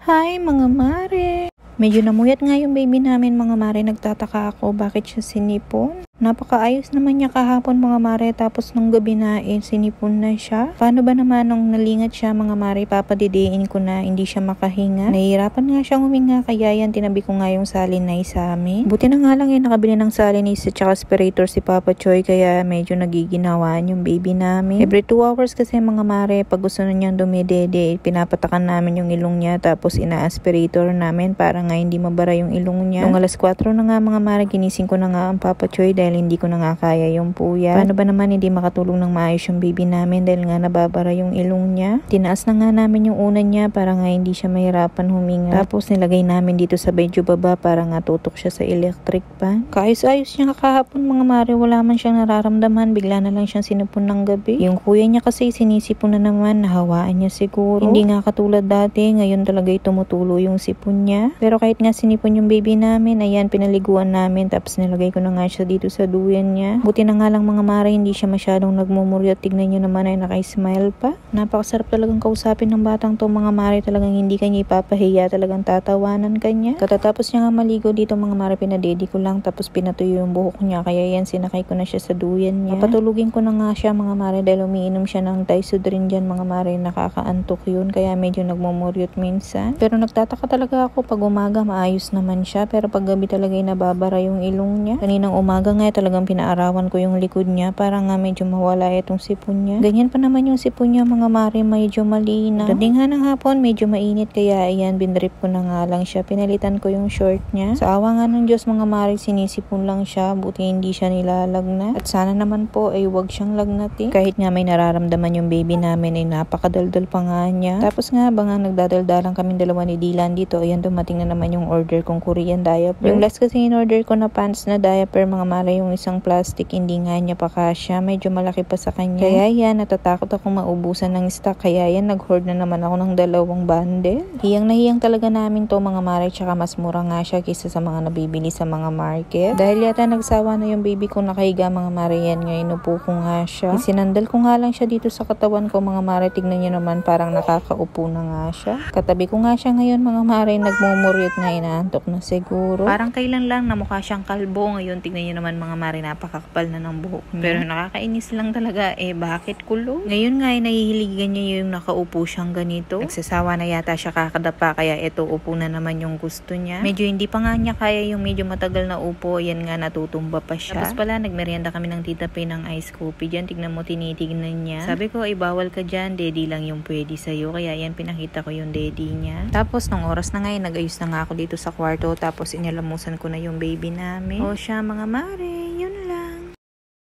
Hi mga mare! Medyo namuyat nga yung baby namin mga mare. Nagtataka ako bakit siya sinipon. Napakaayos naman niya kahapon mga mare, tapos nung gabi na sinipon na siya. Paano ba naman nung nalingat siya mga mare, papadidiin ko na hindi siya makahinga. Nahihirapan nga siyang huminga, kaya yan tinabi ko nga yung salinay sa amin. Buti na nga lang nakabili ng salinay at saka aspirator si Papa Choy, kaya medyo nagiginawaan yung baby namin. Every 2 hours kasi mga mare, pag gusto na niyang dumidede, pinapatakan namin yung ilong niya, tapos ina-aspirator namin para nga hindi mabara yung ilong niya. Nung alas 4 na nga mga mare, ginising ko na nga ang Papa Choy dahil hindi ko na nga kaya yung puya. Paano ba naman hindi makatulong ng maayos yung baby namin dahil nga nababara yung ilong niya. Tinaas na nga namin yung unan niya para nga hindi siya mahirapan huminga. Tapos nilagay namin dito sa medyo baba para nga tutok siya sa electric pan. Kaayos-ayos niya kahapon mga mare, wala man siyang nararamdaman, bigla na lang siyang sinipon ng gabi. Yung kuya niya kasi sinisipon na naman, nahawaan niya siguro. Hindi nga katulad dati, ngayon talaga tumutulo yung sipon niya. Pero kahit nga sinipon yung baby namin, ayan, pinaliguan namin, tapos nilagay ko na nga siya dito sa duyan niya. Buti na nga lang mga mare, hindi siya masyadong nagmumuryo. Tignan niyo naman ay naka-smile pa. Napakasarap talagang kausapin ng batang to mga mare, talagang hindi kanya ipapahiya, talagang tatawanan kanya. Katatapos niya nga maligo dito mga mare, pinadedi ko lang, tapos pinatuyo yung buhok niya, kaya yan sinakay ko na siya sa duyan niya. Papatulugin ko na nga siya mga mare dahil umiinom siya ng Dysodrin dyan mga mare, nakakaantok yun, kaya medyo nagmumuryot minsan. Pero nagtataka talaga ako, pag umaga maayos naman siya, pero pag gabi talaga nababara yung ilong niya. Kaninang umaga nga talagang pinaarawan ko yung likod niya para nga medyo mawala itong sipon niya. Ganyan pa naman yung sipon niya mga mare, medyo malinaw. Dating nga ng hapon, medyo mainit, kaya ayan, binrip ko na nga lang siya. Pinalitan ko yung short niya. Sa awa nga ng Diyos mga mare, sinisipon lang siya, buti hindi siya nilalagnat. At sana naman po ay wag siyang lagnatin. Kahit nga may nararamdaman yung baby namin ay napakadaldal pa nga niya. Tapos nga bangang nagdadaldalan kaming dalawa ni Dylan dito, ayan, dumating na naman yung order kong Korean diaper. Yung last kasi in-order ko na pants na diaper mga mare, yung isang plastic, hindi nga niya pa kasya, medyo malaki pa sa kanya. Kaya yan, natatakot akong maubusan ng stock, kaya yan, nag-hoard na naman ako ng 2 bundle. Hiyang na hiyang talaga namin to mga mare, tsaka mas mura nga siya kaysa sa mga nabibili sa mga market. Dahil yata nagsawa na yung baby ko nakahiga mga mare, yan nga, inupo ko nga siya. Sinandal ko nga lang siya dito sa katawan ko mga mare, tignan niyo naman, parang nakakaupo na nga siya. Katabi ko nga siya ngayon mga mare, nagmumuryot nga, inaantok na siguro. Parang kailan lang na mukha siyang kalbo, ngayon tignan niyo naman mga mare, napakakapal na ng buhok niya. Pero nakakainis lang talaga, bakit kulo? Ngayon nga nahihiligan niya yung nakaupo siyang ganito. Nagsasawa na yata siya kakadapa, kaya ito upo na naman yung gusto niya. Medyo hindi pa nga niya kaya yung medyo matagal na upo, yan nga natutumba pa siya. Tapos pala nagmerienda kami ng Tita P ng ice coffee dyan, tignan mo, tinitignan niya. Sabi ko ay bawal ka dyan, daddy lang yung pwede sa'yo, kaya yan pinakita ko yung daddy niya. Tapos nung oras na nga nag-ayos na nga ako dito sa kwarto, tapos inalamusan ko na yung baby namin. O siya mga mare,